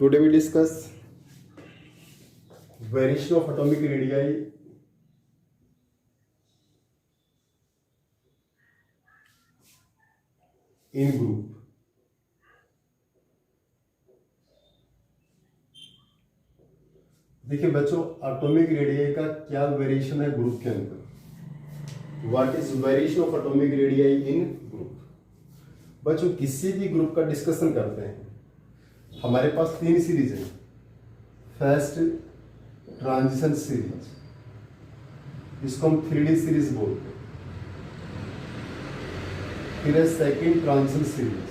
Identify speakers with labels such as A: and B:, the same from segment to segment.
A: Today we discuss variation of atomic radii in group. देखिए बच्चों, atomic radii का क्या वेरिएशन है ग्रुप के अंदर। What is variation of atomic radii in group. बच्चों किसी भी ग्रुप का डिस्कशन करते हैं, हमारे पास 3 सीरीज है। फर्स्ट ट्रांजिशन सीरीज, इसको हम 3D सीरीज बोलते हैं। फिर है सेकेंड ट्रांजिशन सीरीज,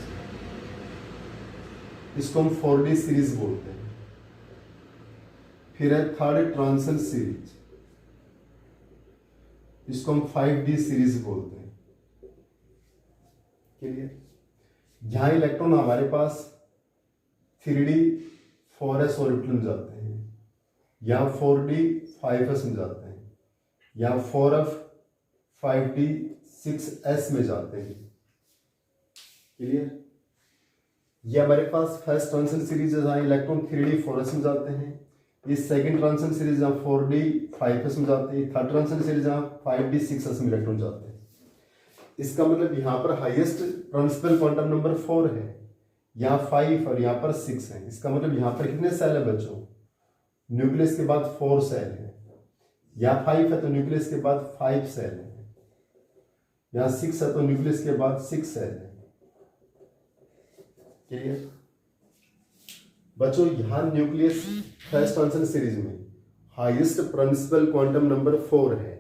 A: इसको हम 4D सीरीज बोलते हैं। फिर है थर्ड ट्रांजिशन सीरीज, इसको हम 5D सीरीज बोलते हैं। क्लियर। जहां इलेक्ट्रॉन हमारे पास 3D 4s ऑर्बिटल में जाते हैं, या 4D 5s में जाते हैं, या 4f 5D 6s में जाते हैं। क्लियर। ये हमारे पास फर्स्ट ट्रांजिशन सीरीज है जहां इलेक्ट्रॉन 3D 4s में जाते हैं। ये सेकंड ट्रांजिशन सीरीज जहां 4D 5s में जाते हैं। थर्ड ट्रांजिशन सीरीज जहां 5D 6s में इलेक्ट्रॉन जाते हैं। इसका मतलब यहाँ पर हाईएस्ट प्रिंसिपल क्वांटम नंबर 4 है, यहाँ 5 और यहाँ पर 6 है। इसका मतलब यहाँ पर कितने सेल है बच्चों? न्यूक्लियस के बाद 4 सेल है। यहाँ 5 है तो न्यूक्लियस के बाद 5 सेल है। यहाँ 6 है तो न्यूक्लियस के बाद 6 सेल है। क्लियर बच्चों। यहाँ न्यूक्लियस फर्स्ट ट्रांजिशन सीरीज में हाईएस्ट प्रिंसिपल क्वांटम नंबर 4 है।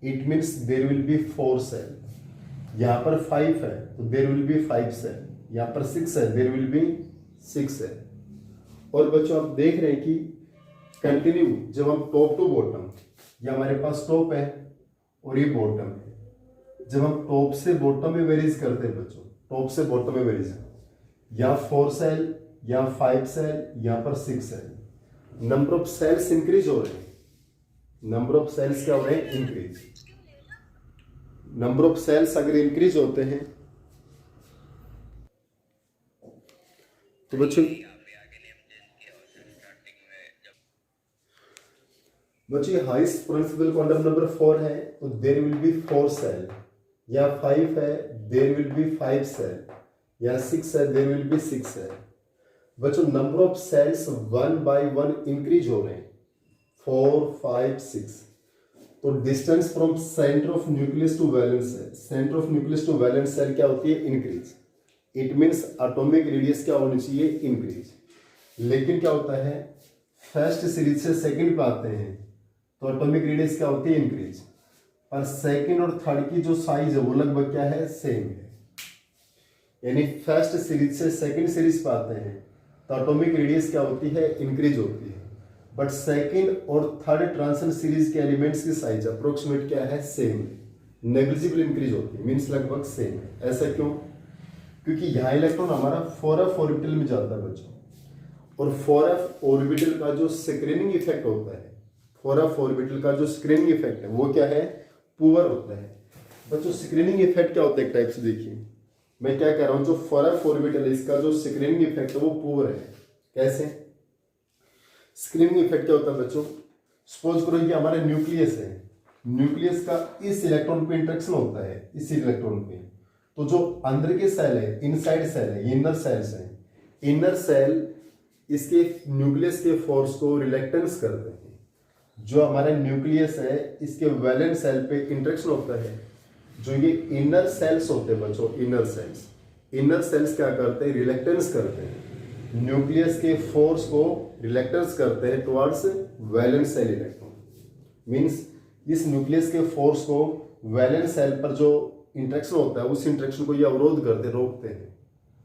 A: It means there will be 4 shell. यहाँ पर 5 है तो देयर विल बी 5 सेल। यहाँ पर 6 है, देयर विल बी 6 सेल। और बच्चों आप देख रहे हैं कि कंटिन्यू जब हम टॉप टू बॉटम, या हमारे पास टॉप है और ये बॉटम है, जब हम टॉप से बॉटम में वेरीज करते हैं बच्चों, टॉप से बॉटम में वेरीज, या 4 सेल या 5 सेल, यहाँ पर 6 shell. Number of shells increase हो रहे हैं। नंबर ऑफ सेल्स क्या हो रहे हैं? इंक्रीज। नंबर ऑफ सेल्स अगर इंक्रीज होते हैं तो बच्चों हाईएस्ट प्रिंसिपल क्वांटम नंबर 4 है तो देयर विल बी 4 सेल, या 5 है देयर विल बी 5 सेल, या 6 है देयर विल बी 6 सेल। बच्चों number of shells 1 by 1 increase हो रहे हैं, 4 5 6। तो distance from centre of nucleus to valence shell, centre of nucleus to valence shell क्या होती है? Increase. It means atomic radius क्या होनी चाहिए? इंक्रीज। लेकिन क्या होता है, फर्स्ट सीरीज से सेकंड पे आते हैं तो एटॉमिक रेडियस क्या होती है? इंक्रीज। और सेकंड और थर्ड की जो साइज है वो लगभग क्या है? सेम है। यानी फर्स्ट सीरीज से सेकंड सीरीज पे आते हैं तो एटॉमिक रेडियस क्या होती है? इंक्रीज होती है। बट सेकंड और थर्ड ट्रांजिशन सीरीज के एलिमेंट्स की साइज अप्रोक्सीमेट क्या है? सेम है। नेग्लिजिबल इंक्रीज होती है, मीन्स लगभग सेम है। ऐसा क्यों? क्योंकि यहाँ इलेक्ट्रॉन हमारा 4f ऑर्बिटल में जाता है बच्चों, और 4f ऑर्बिटल का जो स्क्रीनिंग इफेक्ट होता है, 4f ऑर्बिटल का जो स्क्रीनिंग इफेक्ट है वो क्या है? पुअर होता है। बच्चों स्क्रीनिंग इफेक्ट क्या होता है? एक टाइप से देखिए, मैं क्या कह रहा हूं, जो 4f ऑर्बिटल है इसका जो स्क्रीनिंग इफेक्ट है वो पुअर है। कैसे स्क्रीनिंग इफेक्ट क्या होता है बच्चों? सपोज करो ये हमारा न्यूक्लियस है, न्यूक्लियस का इस इलेक्ट्रॉन पे इंटरेक्शन होता है, इस इलेक्ट्रॉन पे। तो जो अंदर के सेल है, इनसाइड सेल है, इनर सेल्स है, इनर सेल इसके न्यूक्लियस के फोर्स को रिलेक्टेंस करते हैं। जो हमारा न्यूक्लियस है इसके वैलेंट सेल पे इंटरेक्शन होता है। जो ये इनर सेल्स होते हैं बच्चों, इनर सेल्स क्या करते हैं? रिलेक्टेंस करते हैं, न्यूक्लियस के फोर्स को रिलेक्टेंस करते हैं towards valent shell electron. Means इस न्यूक्लियस के फोर्स को वैलेंट सेल पर जो इंटरेक्शन होता है उस इंटरेक्शन को ये अवरोध करते हैं, रोकते हैं।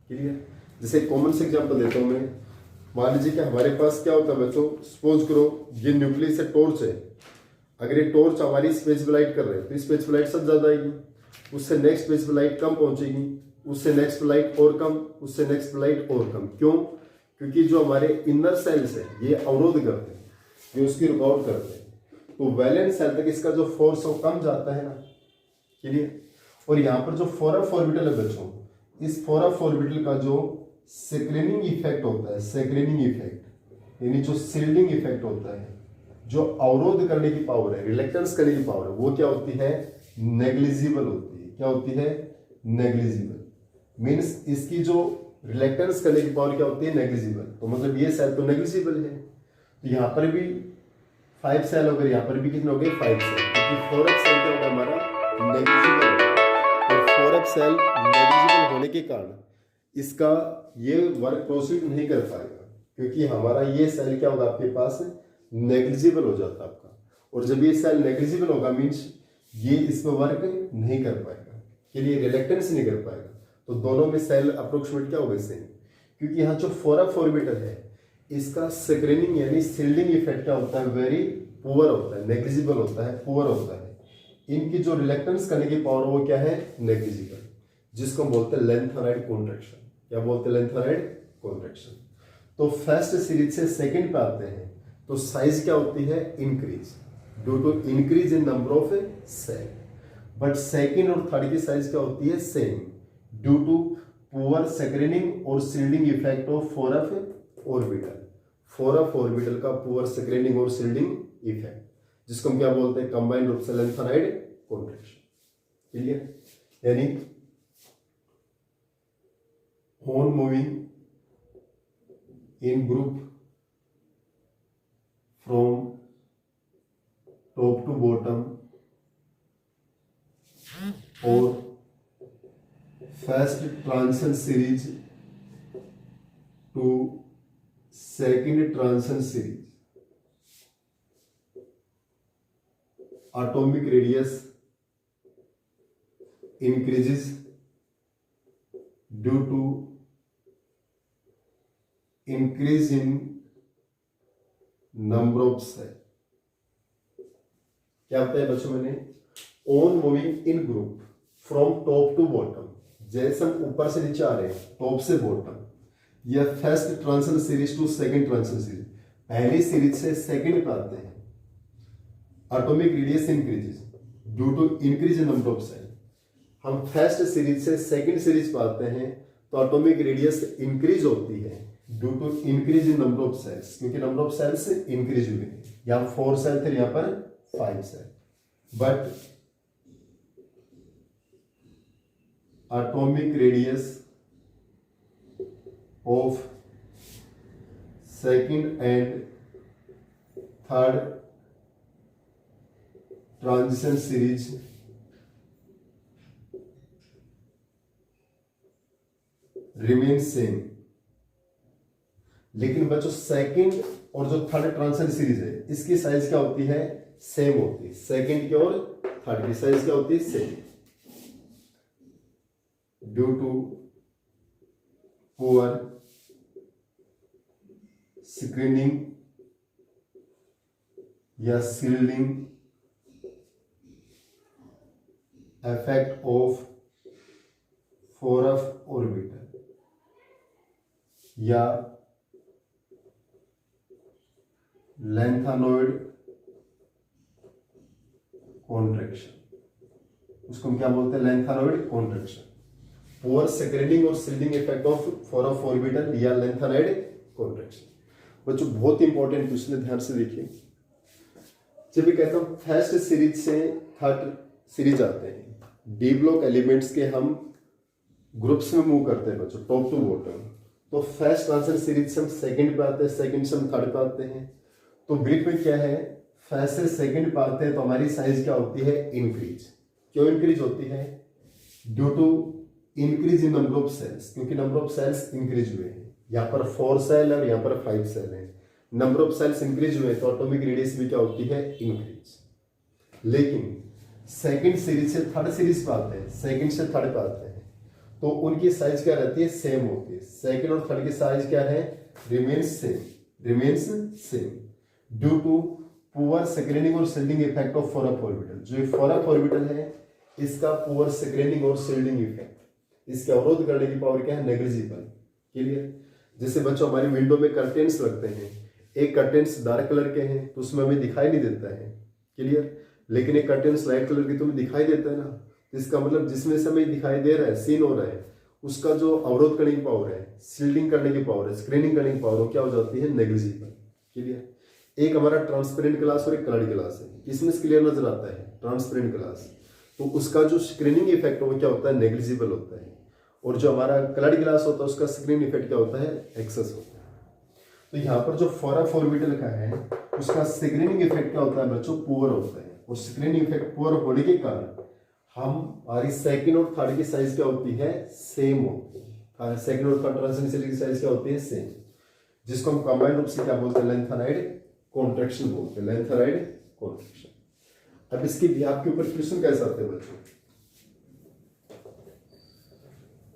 A: क्लियर। जैसे कॉमन से एग्जांपल देता हूं मैं। मान लीजिए कि हमारे पास क्या होता है बच्चों, सपोज करो ये न्यूक्लियस है, टॉर्च है। अगर ये टॉर्च हमारी इस पेज पे लाइट कर रहे हैं तो इस पेज पे लाइट सबसे ज्यादा आएगी, उससे नेक्स्ट पेज पे लाइट कम पहुंचेगी, उससे नेक्स्ट पे लाइट और कम, उससे नेक्स्ट पे लाइट और कम। क्यों? क्योंकि जो हमारे इनर सेल्स है ये अवरोध करते हैं, ये उसकी रुकावट करते हैं। तो वैलेंट सेल तक इसका जो फोर्स है वो कम जाता है ना। क्लियर। और यहाँ पर जो 4f ऑर्बिटल है बच्चों, इस 4f ऑर्बिटल का जो स्क्रीनिंग इफेक्ट होता है, स्क्रीनिंग इफेक्ट यानी जो सील्डिंग इफेक्ट होता है, जो अवरोध करने की पावर है, रिलेक्टेंस करने की पावर है, वो क्या होती है, नेग्लिजिबल होती है। क्या होती है, नेग्लिजिबल। मीन्स इसकी जो रिलेक्टेंस करने की पावर क्या होती है, नेग्लिजिबल। तो मतलब ये सेल तो नेग्लिजिबल है। तो यहाँ पर भी 5 सेल हो गए, यहाँ पर भी कितने हो गए, 5 सेल, क्योंकि 4f सेल क्या होगा हमारा, नेग्लिजिबल होगा। और 4f सेल नेग्लिजिबल होने के कारण इसका ये वर्क प्रोसीड नहीं कर पाएगा, क्योंकि हमारा ये सेल क्या होगा आपके पास, नेग्लिजिबल हो जाता है आपका। और जब ये सेल नेग्लिजिबल होगा मीन्स ये इस पर वर्क नहीं कर पाएगा, के लिए रिलेक्टेंस नहीं कर पाएगा। तो दोनों में सेल अप्रोक्सीमेट क्या होगा, सेम। क्योंकि यहाँ जो 4f ऑर्बिटल है इसका स्क्रीनिंग यानी सील्डिंग इफेक्ट क्या होता है, वेरी पुअर होता है, नेग्लिजिबल होता है, पुअर होता है। इनकी जो रिलेक्टेंस करने की पावर वो क्या है, नेग्लिजिबल, जिसको हम बोलते हैं लेंथेनॉइड कॉन्ट्रैक्शन। क्या बोलते हैं, लेंथेनॉइड कॉन्ट्रैक्शन। तो फर्स्ट सीरीज से सेकंड पे आते हैं तो साइज क्या होती है, increase, due to increase in number of shell. But second और थर्ड की साइज क्या होती है, same, due to poor screening और shielding effect of 4f orbital. 4f orbital का पुअर स्क्रीनिंग और सील्डिंग इफेक्ट, जिसको हम क्या बोलते हैं, कंबाइंड रूप से लेंथेनॉइड कॉन्ट्रैक्शन। क्लियर, यानी on moving in group from top to bottom or first transition series to second transition series, atomic radius increases due to increase in number of cell। क्या होता है बच्चों, मैंने on moving in group from top to bottom, जैसे हम ऊपर से नीचे आ रहे हैं, टॉप से बॉटम, या first transition series to second transition series, पहली सीरीज से सेकंड पे आते हैं। Atomic radius increases due to increase in number of shell. हम फर्स्ट सीरीज से सेकंड सीरीज पे आते हैं तो एटॉमिक रेडियस इंक्रीज होती है due to increase in number of shells, क्योंकि नंबर ऑफ सेल्स इंक्रीज हुए। यहाँ 4 सेल थे, यहाँ पर 5 shell. But atomic radius of second and third transition series remain same. लेकिन बच्चों सेकंड और जो थर्ड ट्रांजिशन सीरीज है इसकी साइज क्या होती है, सेम होती है। सेकंड की और थर्ड की साइज क्या होती है, same, due to poor screening या shielding effect of 4f orbital या लेंथेनॉइड कॉन्ट्रैक्शन, उसको हम क्या बोलते हैं, लेंथेनॉइड कॉन्ट्रैक्शन। पुअर स्क्रीनिंग और shielding effect of 4f orbital या लेंथेनॉइड कॉन्ट्रैक्शन। बच्चों बहुत इंपॉर्टेंट क्वेश्चन है, ध्यान से देखिए। जब भी कहता हूं फर्स्ट सीरीज से थर्ड सीरीज आते हैं, डी ब्लॉक एलिमेंट्स के हम ग्रुप्स में मूव करते हैं बच्चों, टॉप टू बॉटम। तो फर्स्ट ट्रांजिशन सीरीज से हम सेकंड पे आते हैं, सेकंड से हम थर्ड पे आते हैं। तो ग्रिप में क्या है, फर्स्ट से सेकंड पे आते हैं तो हमारी साइज क्या होती है, इंक्रीज। क्यों इंक्रीज होती है, due to increase in number of shells, क्योंकि नंबर ऑफ सेल्स इंक्रीज हुए हैं। यहाँ पर 4 सेल और यहाँ पर 5 सेल है, नंबर ऑफ सेल्स इंक्रीज हुए तो एटॉमिक रेडियस भी क्या होती है, इंक्रीज। लेकिन सेकंड सीरीज से थर्ड सीरीज पे आते हैं, सेकंड से थर्ड पे आते हैं तो उनकी साइज क्या रहती है, सेम होती है। सेकंड और थर्ड की साइज क्या है, remains same, remains same, due to poor screening और shielding effect of 4f orbital. जो 4f ऑर्बिटल है इसका पुअर स्क्रीनिंग और सील्डिंग इफेक्ट, इसके अवरोध करने की पावर क्या है, नेग्लिजिबल। क्लियर। जैसे बच्चों हमारी विंडो में कर्टेन्स लगते हैं, एक कर्टेन्स डार्क कलर के हैं तो उसमें हमें दिखाई नहीं देता है, क्लियर। लेकिन एक कर्टेन्स लाइट कलर की तुम्हें दिखाई देता है ना, इसका मतलब जिसमें से हमें दिखाई दे रहा है, सीन हो रहा है, उसका जो अवरोध करने की पावर है शील्डिंग करने की पावर है, स्क्रीनिंग करने की पावर हो क्या हो जाती है, नेग्लिजिबल। क्लियर। एक हमारा ट्रांसपेरेंट ग्लास और एक कलर्ड ग्लास है, इसमें क्लियर नजर आता है ट्रांसपेरेंट ग्लास, तो उसका जो स्क्रीनिंग इफेक्ट वो क्या होता है, नेग्लिजिबल होता है। और जो हमारा कलर्ड ग्लास होता है उसका स्क्रीनिंग इफेक्ट क्या होता है, एक्सेस होता है। तो यहाँ पर जो 4f ऑर्बिटल का है उसका स्क्रीनिंग इफेक्ट क्या होता है बच्चों, पुअर होता है। और स्क्रीनिंग इफेक्ट पुअर होने के कारण हमारी सेकंड और थर्ड की साइज क्या होती है, सेम होती है। सेकंड और थर्ड ट्रांसमिशन की साइज क्या होती है, सेम, जिसको हम कंबाइंड रूप से क्या बोलते हैं, लेंथेनाइड कॉन्ट्रैक्शन बोलते हैं, लेंथेनाइड कॉन्ट्रैक्शन। अब इसकी व्याप के ऊपर क्वेश्चन कैसे आते हैं बच्चों,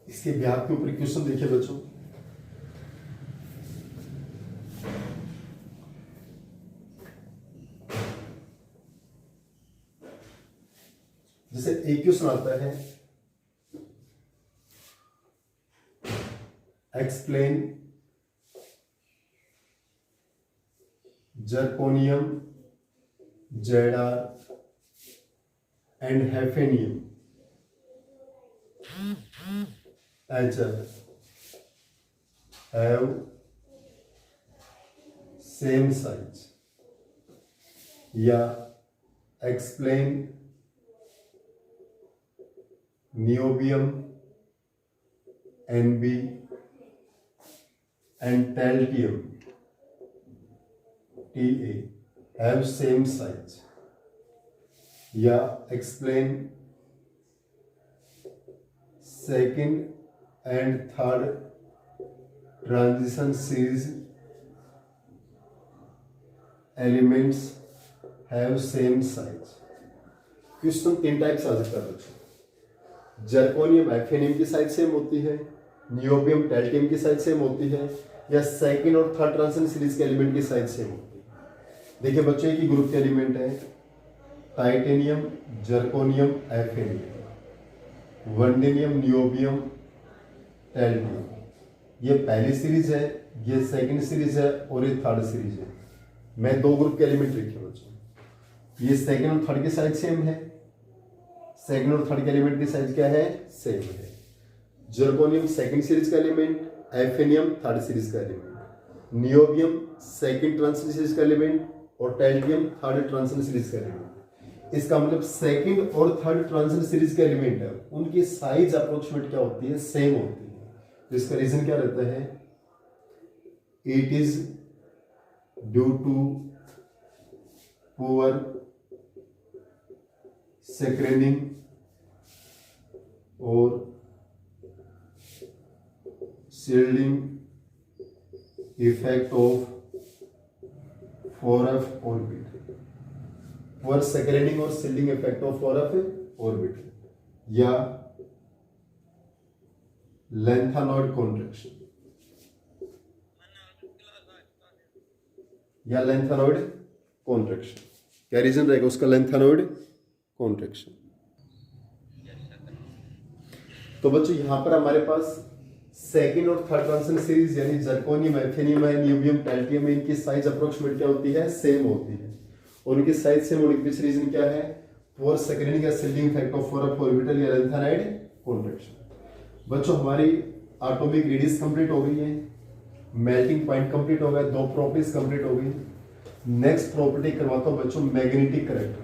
A: इसके व्याप के ऊपर क्वेश्चन देखिए बच्चों। जैसे एक क्वेश्चन आता है, explain zirconium, Z R and hafnium HF have same size, या explain niobium, Nb and taltium Ta have same size, या explain second and third transition series elements have same size। Question तीन type से आ सकता है बच्चों, zirconium एफेनियम की size same होती है, नियोबियम टैल्टियम की साइज सेम होती है, या सेकंड और थर्ड ट्रांजिशन सीरीज के एलिमेंट की साइज सेम होती है। देखिए बच्चों एक ही ग्रुप के एलिमेंट है, टाइटेनियम, जर्कोनियम, एफेनियम, वनडेनियम, नियोबियम, टैल्टियम। ये पहली सीरीज है, ये सेकंड सीरीज है और ये थर्ड सीरीज है। मैं दो ग्रुप के एलिमेंट लिखे बच्चों, ये सेकंड और थर्ड की साइज सेम है, सेकंड और थर्ड के एलिमेंट की साइज क्या है, सेम है। जर्कोनियम सेकंड सीरीज का एलिमेंट, एफेनियम थर्ड सीरीज का element, niobium second transition series का एलिमेंट और टैल्टियम थर्ड ट्रांजिशन सीरीज का एलिमेंट। इसका मतलब सेकंड और थर्ड ट्रांजिशन सीरीज के एलिमेंट है, उनकी साइज अप्रोक्सीमेट क्या होती है, सेम होती है। तो इसका रीजन क्या रहता है, it is due to poor screening और shielding effect of 4f orbit, poor screening और shielding effect of 4f orbit, या लेंथेनॉइड कॉन्ट्रैक्शन, या लेंथेनॉइड कॉन्ट्रैक्शन। क्या रीजन रहेगा उसका, लेंथेनॉइड कॉन्ट्रैक्शन। तो बच्चों यहां पर हमारे पास सेकंड और थर्ड ट्रांजिशन सीरीज यानी जर्कोनियम, एफेनियम है, नियोबियम, टैल्टियम है, इनकी साइज अप्रोक्सीमेट क्या होती है, सेम होती है। और उनकी साइज सेम होने के पीछे रीजन क्या है, पुअर स्क्रीनिंग या shielding effect of 4f orbital या लेंथेनॉइड कॉन्ट्रैक्शन। बच्चों हमारी एटॉमिक रेडियस कंप्लीट हो गई है, मेल्टिंग पॉइंट कंप्लीट हो गया, दो प्रॉपर्टीज कंप्लीट हो गई। नेक्स्ट प्रॉपर्टी करवाता हूं बच्चों, मैग्नेटिक करेक्टर।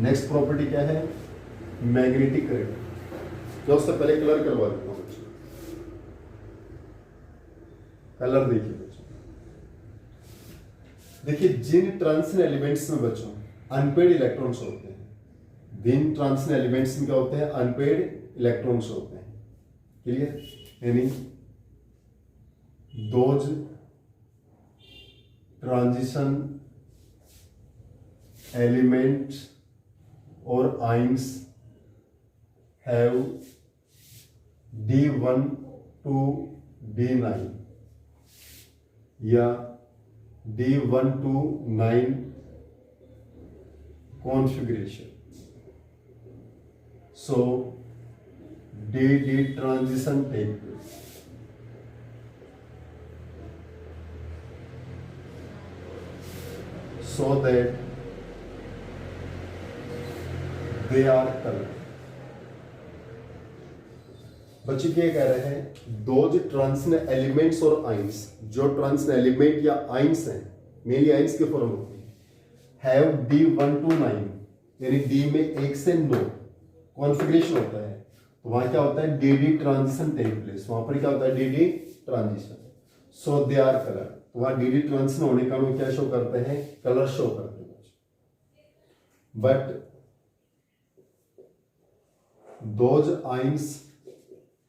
A: नेक्स्ट प्रॉपर्टी क्या है, मैग्नेटिक करेक्टर। तो उससे पहले कलर करवा देता हूं बच्चों, कलर देखिए बच्चों। देखिए जिन ट्रांजिशन एलिमेंट्स में बच्चों अनपेड इलेक्ट्रॉन्स होते हैं, जिन ट्रांजिशन एलिमेंट्स में क्या होते हैं, अनपेड इलेक्ट्रॉन्स होते हैं। क्लियर, यानी दोज ट्रांजिशन एलिमेंट्स और ions have D1 to D9 या D1 to 9 configuration. So DD transition take place. So that they are colored. बच्चों ये कह रहे हैं दोज ट्रांजिशन एलिमेंट्स और आइंस, जो ट्रांजिशन एलिमेंट या आइंस हैं, मेनली आइंस की फॉर्म होती है, हैव D1 to 9, यानी डी में 1 से 9 कॉन्फ़िगरेशन होता है, तो वहां क्या होता है डी ट्रांजिशन टेक प्लेस, वहां पर क्या होता है D transition, so they are colour, तो वहां डी ट्रांजिशन होने का वो क्या शो करते हैं, कलर शो करते हैं। But those ions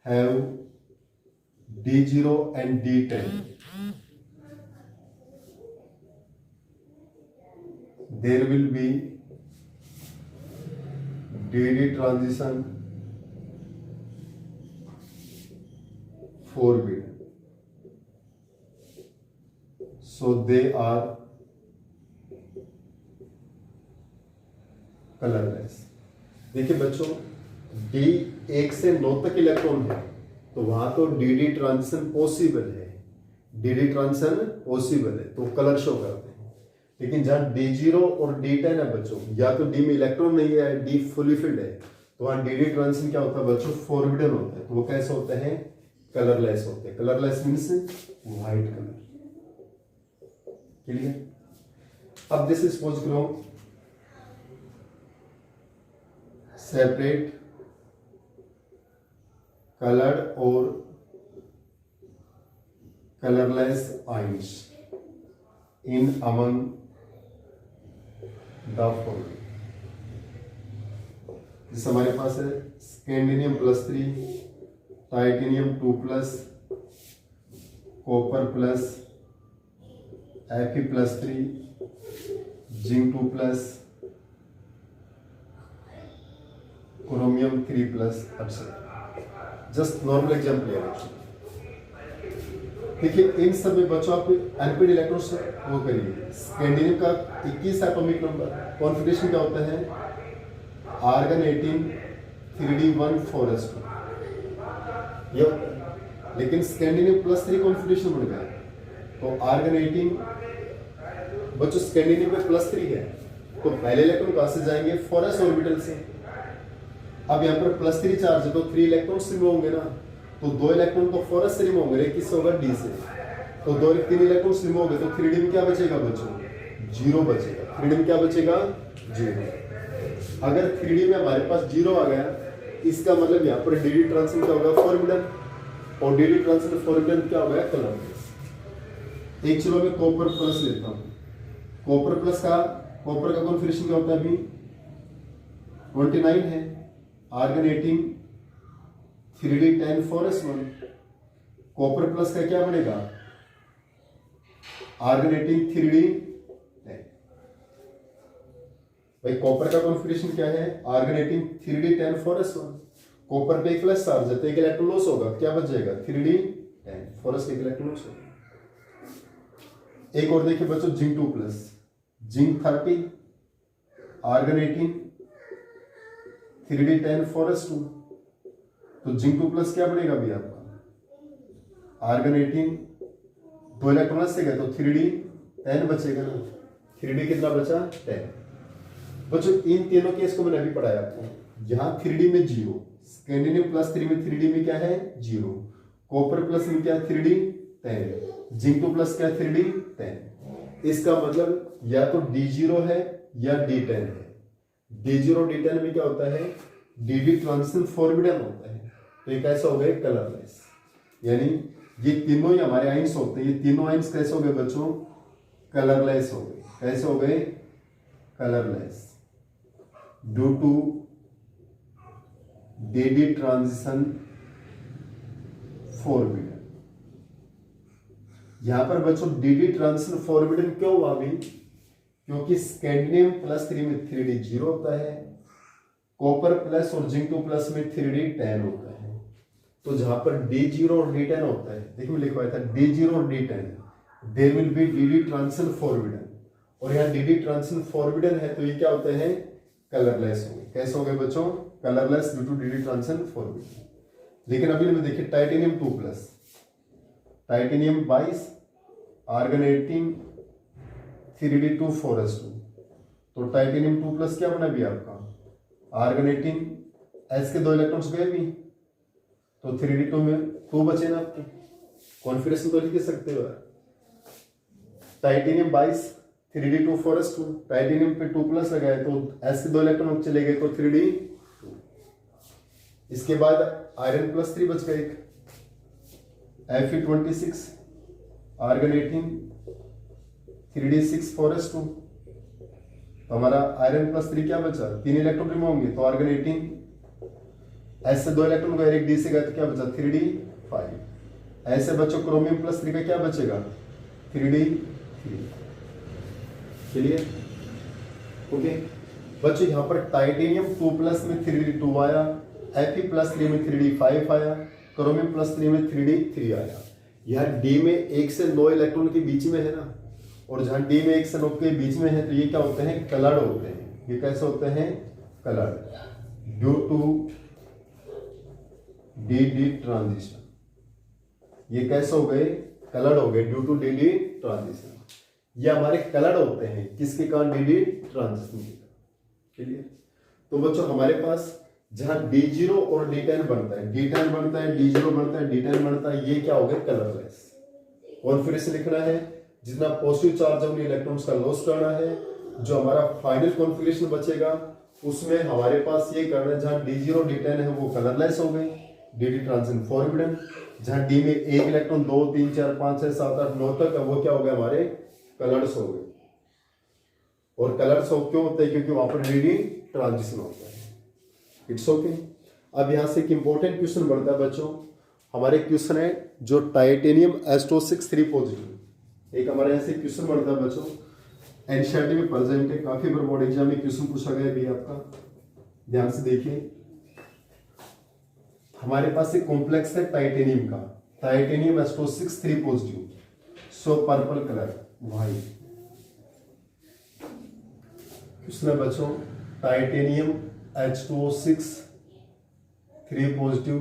A: have D0 and D10. There will be DD transition forbidden. So they are colorless. देखिए बच्चों, डी 1 से 9 तक इलेक्ट्रॉन है, तो वहां तो डी ट्रांजिशन पॉसिबल है, डी ट्रांजिशन पॉसिबल है, तो कलर शो करते हैं। लेकिन जहां D0 और D10 है बच्चों, या तो डी में इलेक्ट्रॉन नहीं है, डी फुली फिल्ड है, तो वहां डी ट्रांजिशन क्या होता है बच्चों, फॉरबिडन होता है, तो वो कैसे होते हैं, कलरलेस होते हैं। Colourless means white colour. Clear? अब दिस सपोज करो separate colored or colorless ions in among the following. जिस हमारे पास है स्कैंडिनियम +3, titanium 2+, copper plus, Fe+3, zinc 2+, chromium 3+, etc. Just normal example ले रहे। देखिए इन सब में बच्चों आप एनपीडी इलेक्ट्रॉन से वो करिए। स्कैंडिनियम का 21 एटॉमिक नंबर कॉन्फ़िगरेशन क्या होता है, आर्गन 18 3D1 4s2, ये लेकिन स्कैंडिनियम +3 कॉन्फ़िगरेशन बन गया, तो आर्गन 18 बच्चों स्कैंडिनियम में +3 है, तो पहले इलेक्ट्रॉन कहां से जाएंगे, 4s ऑर्बिटल से। अब यहाँ पर +3 चार्ज है, तो 3 इलेक्ट्रॉन्स रिमूव होंगे ना, तो 2 इलेक्ट्रॉन तो 4s से रिमूव होंगे, किससे होगा, डी से, तो 3 इलेक्ट्रॉन्स रिमूव हो गए, तो 3D में क्या बचेगा बच्चों, 0 बचेगा। 3D में क्या बचेगा, 0। अगर 3D में हमारे पास 0 आ गया, इसका मतलब यहाँ पर डी ट्रांजिशन क्या होगा, फॉरबिडन, और डी ट्रांजिशन फॉरबिडन क्या होगा, कलरलेस। एक चलो मैं कॉपर प्लस लेता हूँ। कॉपर का कॉन्फ़िगरेशन क्या होता है, अभी 29 है, argon 18 3D10 4s1, copper plus का क्या बनेगा, आर्गन 18 3D10। भाई कॉपर का कॉन्फ़िगरेशन क्या है, आर्गन 18 3D10 4s1, कॉपर पे एक प्लस चार्ज है, तो एक इलेक्ट्रॉन लॉस होगा, क्या बच जाएगा, 3D10 4s, एक इलेक्ट्रॉन लॉस होगा। एक और देखिए बच्चों, zinc 2+, zinc 30 argon 18 3D10 4s2, तो जिंक 2+ क्या बनेगा अभी आपका, आर्गन 18 2 इलेक्ट्रॉन से गए, तो 3D10 बचेगा ना, 3D कितना बचा, 10। बच्चों इन तीनों केस को मैंने अभी पढ़ाया आपको। यहाँ 3D में 0, स्कैंडिनियम +3 में 3D में क्या है, 0, कॉपर प्लस में क्या है, 3D10, जिंक 2+ क्या है, 3D10। इसका मतलब या तो D0 है या D10 है। D0 D10 में क्या होता है, डी ट्रांजिशन फॉरबिडन होता है, तो ये कैसे हो गए, कलरलेस। यानी ये तीनों ही हमारे आइंस होते हैं, ये तीनों आइंस कैसे हो गए बच्चों, कलरलेस हो गए। कैसे हो गए, colourless, due to D transition forbidden. यहां पर बच्चों डी ट्रांजिशन फॉरबिडन क्यों हुआ अभी, क्योंकि स्कैंडिनियम +3 में 3D 0 होता है, कॉपर प्लस और जिंक 2+ में 3D10 होता है। तो जहां पर D0 और D10 होता है, देखिए लिखवाया था D0 और D10, there will be D transition forbidden, और यहाँ डी ट्रांजिशन फॉरबिडन है, तो ये क्या होते हैं, कलरलेस हो गए। कैसे हो गए बच्चों, colourless due to D transition forbidden. लेकिन अभी में देखिए titanium 2+, titanium 22 argon 18 3D2 4s2, तो टाइटेनियम 2+ क्या बना भी आपका, आर्गन 18 एस के 2 इलेक्ट्रॉन्स गए भी, तो 3d2 में 2 बचे ना आपके, कॉन्फिगरेशन तो लिख सकते हो यार। टाइटेनियम 22 3d2 4s2, टाइटेनियम पे 2 प्लस लगाए तो s के 2 इलेक्ट्रॉन चले गए तो 3d2। इसके बाद आयरन प्लस 3 बच गया एक, Fe26 आर्गन 18 3d6 4s2। तो हमारा आयरन प्लस 3 क्या बचा, 3 इलेक्ट्रॉन रिमूव होंगे तो आर्गन 18, एस से 2 इलेक्ट्रॉन गए, एक डी से गए तो क्या बचा 3d5। ऐसे बच्चों क्रोमियम प्लस 3 का क्या बचेगा 3d3। चलिए ओके बच्चों, यहाँ पर टाइटेनियम 2 प्लस में 3d2 आया, Fe प्लस 3 में 3d5 आया, क्रोमियम प्लस 3 में 3d3 आया। यहाँ डी में 1 से 9 इलेक्ट्रॉन के बीच में है ना, और जहां डी में 1 से 9 के बीच में है तो ये क्या होते हैं, कलर्ड होते हैं। ये कैसे होते हैं, coloured due to D transition. ये कैसे हो गए, कलर्ड हो गए ड्यू टू डी ट्रांजिशन। ये हमारे कलर्ड होते हैं किसके कारण, डी ट्रांजिशन के। क्लियर। तो बच्चों हमारे पास जहां D0 और D10 बनता है, D10 बनता है, D0 बनता है, D10 बनता है, ये क्या हो गए कलरलेस। कॉन्फिगरेशन लिखना है, जितना पॉजिटिव चार्ज है उन्हें इलेक्ट्रॉन्स का लॉस करना है। जो हमारा फाइनल कॉन्फिगरेशन बचेगा उसमें हमारे पास ये करना है, जहां D0 D10 है वो कलरलेस हो गए, डी ट्रांजिशन फॉरबिडन। जहां डी में 1 इलेक्ट्रॉन 2 3 4 5 6 7 8 9 तक है वो क्या हो गया, हमारे कलर्स हो गए। और कलर्स हो क्यों होते हैं, क्योंकि वहां पर डी ट्रांजिशन होता है। It's okay. अब यहां से एक इंपॉर्टेंट क्वेश्चन बढ़ता है बच्चों, हमारे क्वेश्चन है जो टाइटेनियम S263 3 पॉजिटिव। एक हमारे यहां से क्वेश्चन बढ़ता है बच्चों, एनसीईआरटी में पढ़ जाएंगे, काफी बार बोर्ड एग्जाम में क्वेश्चन पूछा गया भी आपका, ध्यान से देखिए। हमारे पास एक कॉम्प्लेक्स है टाइटेनियम का, titanium S263 3 positive, so purple colour white. Question है बच्चों, titanium H2O6 3 positive,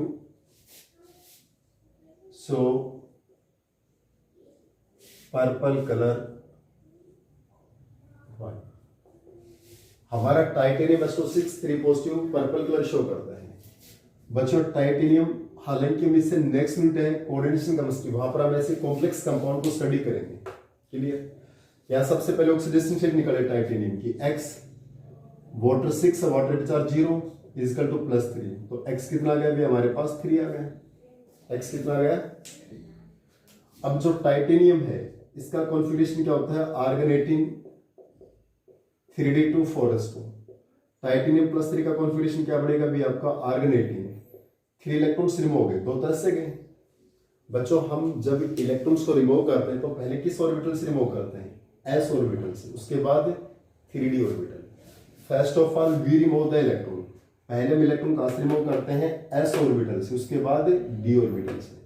A: so purple colour white. हमारा titanium S2O6 3 positive purple colour show करता है बच्चों। टाइटेनियम हालांकि हम इससे नेक्स्ट यूनिट है कोऑर्डिनेशन केमिस्ट्री, वहां पर हम ऐसे कॉम्प्लेक्स कंपाउंड को स्टडी करेंगे। क्लियर। यहां सबसे पहले ऑक्सीडेशन स्टेट निकाले टाइटेनियम की, X water 6 water charge 0 is equal to +3, तो X कितना आ गया अभी हमारे पास 3 आ गया। X कितना आ गया। अब जो टाइटेनियम है इसका कॉन्फिगरेशन क्या होता है, आर्गन 18 3d2 4s2। टाइटेनियम +3 का कॉन्फिगरेशन क्या बढ़ेगा अभी आपका, आर्गन 18 3 इलेक्ट्रॉन्स रिमूव हो गए, 2 तरह से गए बच्चों। हम जब इलेक्ट्रॉन्स को रिमूव करते हैं तो पहले किस ऑर्बिटल से रिमूव करते हैं, s ऑर्बिटल से, उसके बाद 3d orbital. First of all we remove the electron, पहले हम इलेक्ट्रॉन कहां से रिमूव करते हैं, s ऑर्बिटल से, उसके बाद d ऑर्बिटल से।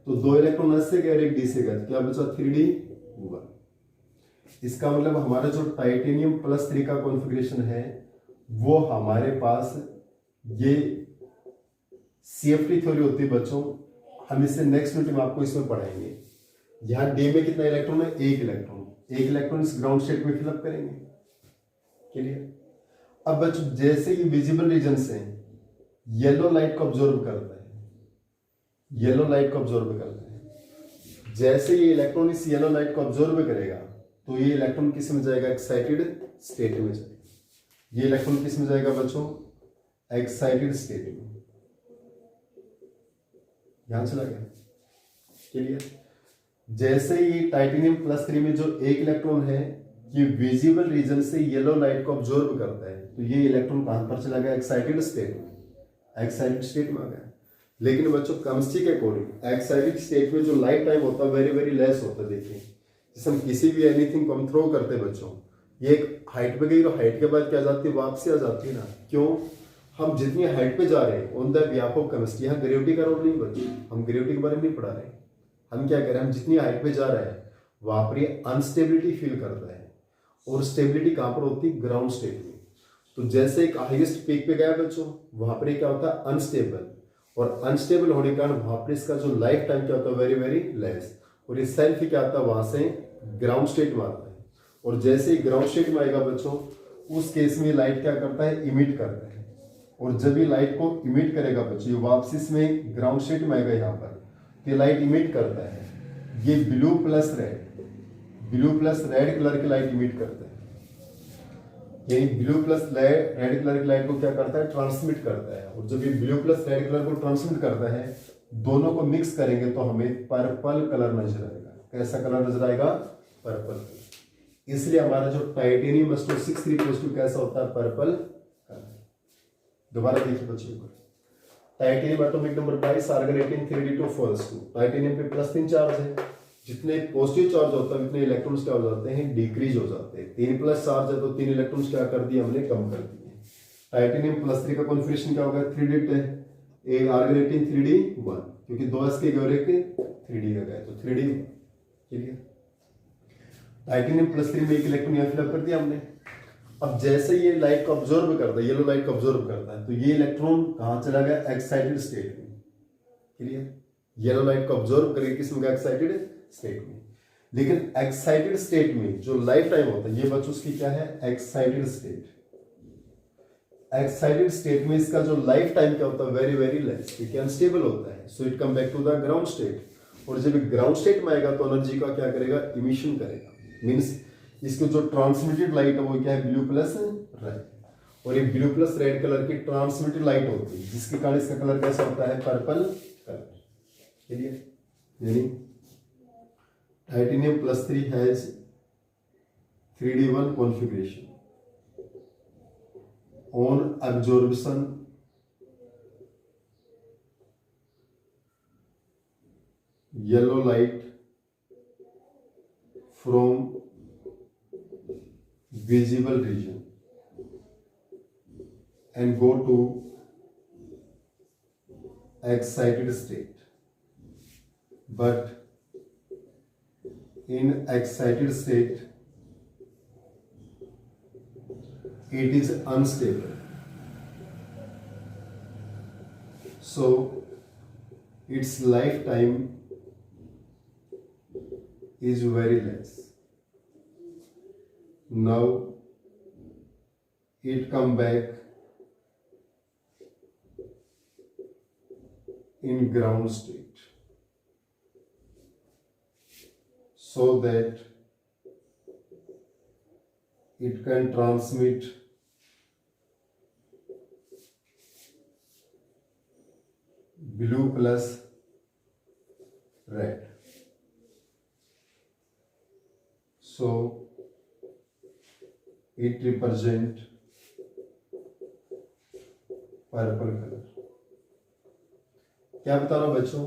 A: तो 2 इलेक्ट्रॉन s से गए और 1 d से गए, क्या बचा 3d1। इसका मतलब हमारा जो टाइटेनियम +3 का कॉन्फ़िगरेशन है वो हमारे पास ये CF3 थ्योरी होती है बच्चों। हम इससे नेक्स्ट यूनिट में आपको इसमें पढ़ाएंगे। यहां डी में कितना इलेक्ट्रॉन है, 1 इलेक्ट्रॉन, 1 इलेक्ट्रॉन इस ग्राउंड स्टेट में फिलअप करेंगे। क्लियर। अब बच्चों जैसे ये विजिबल रीजन से येलो लाइट को ऑब्जर्व करता है, येलो लाइट को ऑब्जर्व करता है, जैसे ये इलेक्ट्रॉन इस येलो लाइट को ऑब्जर्व करेगा तो ये इलेक्ट्रॉन किस में जाएगा, एक्साइटेड स्टेट में जाएगा। ये इलेक्ट्रॉन किस में जाएगा बच्चों, एक्साइटेड स्टेट में। ध्यान से लगा। क्लियर। जैसे ये टाइटेनियम +3 में जो 1 इलेक्ट्रॉन है ये विजिबल रीजन से येलो लाइट को ऑब्जर्व करता है, तो ये इलेक्ट्रॉन कहां पर चला गया, एक्साइटेड स्टेट में, एक्साइटेड स्टेट में आ गया। लेकिन बच्चों केमिस्ट्री के अकॉर्डिंग एक्साइटेड स्टेट में जो लाइफ टाइम होता है वेरी वेरी लेस होता है। देखिए जैसे हम किसी भी एनीथिंग को हम थ्रो करते हैं बच्चों, ये एक हाइट पे गई और हाइट के बाद क्या जाती है, वापसी आ जाती है ना। क्यों, हम जितनी हाइट पे जा रहे हैं on the behalf of chemistry, यहाँ ग्रेविटी का रोल नहीं बच्चों, हम ग्रेविटी के बारे में नहीं पढ़ा रहे। हम क्या कह रहे हैं, हम जितनी हाइट पे जा रहे हैं वहां पर ये अनस्टेबिलिटी फील करता है, और स्टेबिलिटी कहां पर होती है, ग्राउंड स्टेट में। तो जैसे एक हाईएस्ट पीक पे गया बच्चों, वहां पर क्या होता है, अनस्टेबल, और अनस्टेबल होने के कारण वहां पर इसका जो लाइफ टाइम क्या होता है, वेरी वेरी लेस, और ये सेल्फ क्या आता है, वहां से ग्राउंड स्टेट में आता है। और जैसे ही ग्राउंड स्टेट में आएगा बच्चों, उस केस में लाइट क्या करता है, इमिट करता है, और जब ये लाइट को इमिट करेगा बच्चों, ये वापस में ग्राउंड स्टेट में आएगा यहाँ पर, तो ये लाइट इमिट करता है, ये ब्लू प्लस रेड कलर की लाइट इमिट करता है। यही ब्लू प्लस रेड कलर की लाइट को क्या करता है, ट्रांसमिट करता है। और जब ये ब्लू प्लस रेड कलर को ट्रांसमिट करता है, दोनों को मिक्स करेंगे तो हमें पर्पल कलर नजर आएगा। कैसा कलर नजर आएगा, पर्पल कलर। इसलिए हमारा जो टाइटेनियम S263+2 कैसा होता है, पर्पल कलर। दोबारा देखिए बच्चों को, titanium atomic number 22, argon 18, 3d2 titanium पे +3 चार्ज है, जितने पॉजिटिव चार्ज होता है उतने इलेक्ट्रॉन्स क्या हो जाते हैं, डिक्रीज हो जाते हैं। 3+ चार्ज है तो 3 इलेक्ट्रॉन्स क्या कर दिए हमने, कम कर दिए। टाइटेनियम +3 का कॉन्फिगरेशन क्या होगा, 3d है, एक आर्गन 18 3d1, क्योंकि 2s के गौरे के 3d का गए तो 3d। ठीक है, टाइटेनियम +3 में एक इलेक्ट्रॉन यहाँ फिलअप कर दिया हमने। अब जैसे ये लाइट को ऑब्जर्व करता है, येलो लाइट को ऑब्जर्व करता है, तो ये इलेक्ट्रॉन कहाँ चला गया, एक्साइटेड स्टेट में। क्लियर, येलो लाइट को ऑब्जर्व करके किस में, एक्साइटेड स्टेट में। लेकिन एक्साइटेड स्टेट में जो लाइफ टाइम होता है, ये बच्चों उसकी क्या है, एक्साइटेड स्टेट। एक्साइटेड स्टेट में इसका जो लाइफ टाइम क्या होता है, वेरी वेरी लेस, क्योंकि अनस्टेबल होता है। So it come back to the ground state. और जब ग्राउंड स्टेट में आएगा तो एनर्जी का क्या करेगा, इमिशन करेगा। मीन्स इसकी जो ट्रांसमिटेड लाइट है वो क्या है, ब्लू प्लस रेड। और ये ब्लू प्लस रेड कलर की ट्रांसमिटेड लाइट होती है, जिसके कारण इसका कलर कैसा होता है, पर्पल कलर। क्लियर, यानी titanium +3 has 3d1 configuration. On absorption, yellow light from visible region and go to excited state, but in excited state it is unstable, so its lifetime is very less. Now it come back in ground state, so that it can transmit blue plus red. So it represent purple colour. क्या बता रहा हूं बच्चों,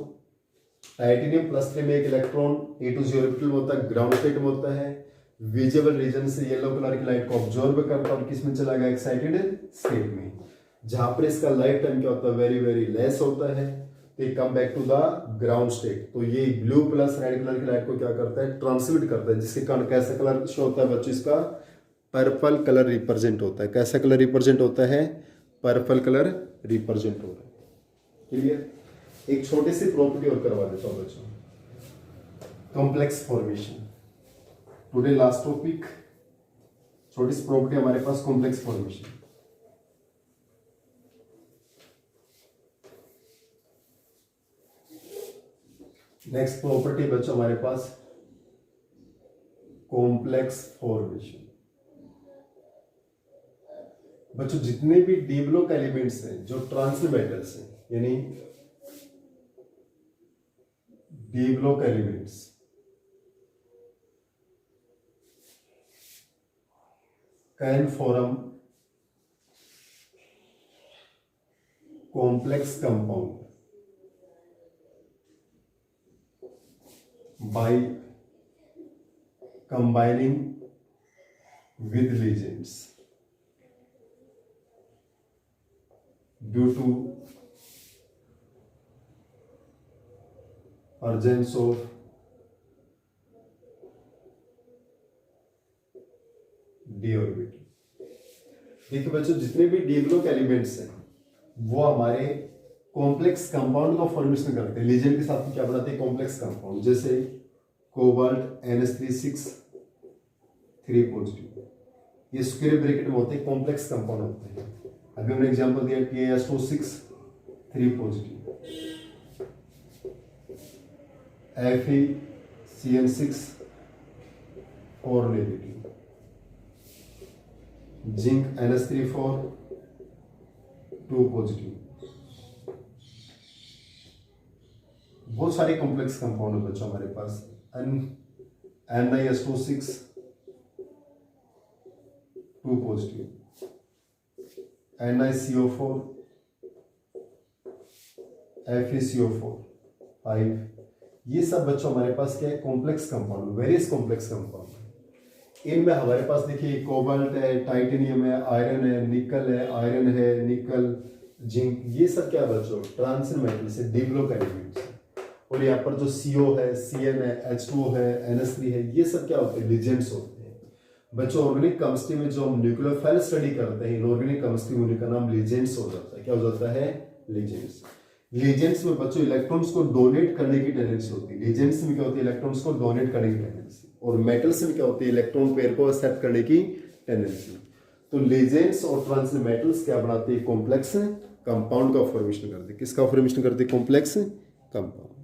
A: titanium +3 में एक electron A2 orbital में होता है, ग्राउंड स्टेट में होता है, विजिबल रीजन से येलो कलर की लाइट को ऑब्जर्व करता है और किस में चला गया, एक्साइटेड स्टेट में, जहां पर इसका लाइफ टाइम क्या होता है, वेरी वेरी लेस होता है। तो come back to the ground state. तो ये ब्लू प्लस रेड कलर की लाइट को क्या करता है, ट्रांसमिट करता है, जिसके कारण कैसा कलर शो होता है बच्चों, इसका पर्पल कलर रिप्रेजेंट होता है। कैसा कलर रिप्रेजेंट होता है, पर्पल कलर रिप्रेजेंट होता है। क्लियर, एक छोटी सी प्रॉपर्टी और करवा देता हूं बच्चों, complex formation. Today last topic, छोटी सी प्रॉपर्टी हमारे पास, कॉम्प्लेक्स फॉर्मेशन। नेक्स्ट प्रॉपर्टी बच्चों हमारे पास, कॉम्प्लेक्स फॉर्मेशन। बच्चों जितने भी डी ब्लॉक एलिमेंट्स हैं, जो ट्रांसमेटल्स हैं, यानी D block elements, can form complex compound by combining with reagents due to presence of d orbital. देखिए बच्चों, जितने भी डी ब्लॉक एलिमेंट्स हैं वो हमारे कॉम्प्लेक्स कंपाउंड का फॉर्मेशन करते हैं, लीजेंड के साथ क्या बनाते हैं, कॉम्प्लेक्स कंपाउंड, जैसे कोबाल्ट NH3 3 पॉजिटिव, ये स्क्वायर ब्रैकेट में होते हैं, कॉम्प्लेक्स कंपाउंड होते हैं। अभी हमने एग्जांपल दिया KS2 3 positive, FeCN6 4 negative, zinc NH3 2 positive. बहुत सारे कॉम्प्लेक्स कंपाउंड है बच्चों हमारे पास। NiS26 2 positive, NiCO4 FeCO4 5। ये सब बच्चों हमारे पास क्या है, complex compound, various complex compound है। इनमें हमारे पास देखिए कोबाल्ट है, टाइटेनियम है, आयरन है, निकल है, आयरन है, निकल, जिंक, ये सब क्या बच्चों ट्रांजिशन मेटल से डिप्लो एलिमेंट्स है। और यहाँ पर जो CO है, CN है, H2O है, NH3 है, ये सब क्या होते हैं, लिजेंड्स होते हैं बच्चों। ऑर्गेनिक केमिस्ट्री में जो हम न्यूक्लियोफाइल स्टडी करते हैं, इनऑर्गेनिक केमिस्ट्री में उनका नाम लिजेंड्स हो जाता है। क्या हो जाता है, लिजेंड्स। लिजेंड्स में बच्चों इलेक्ट्रॉन्स को डोनेट करने की टेंडेंसी होती है। लिजेंड्स में क्या होती है, इलेक्ट्रॉन्स को डोनेट करने की टेंडेंसी। और मेटल्स में क्या होती है, इलेक्ट्रॉन पेयर को एक्सेप्ट करने की टेंडेंसी। तो लिजेंड्स और ट्रांजिशन मेटल्स क्या बनाते हैं, कॉम्प्लेक्स कंपाउंड का फॉर्मेशन करते हैं। किसका फॉर्मेशन करते हैं, कॉम्प्लेक्स कंपाउंड।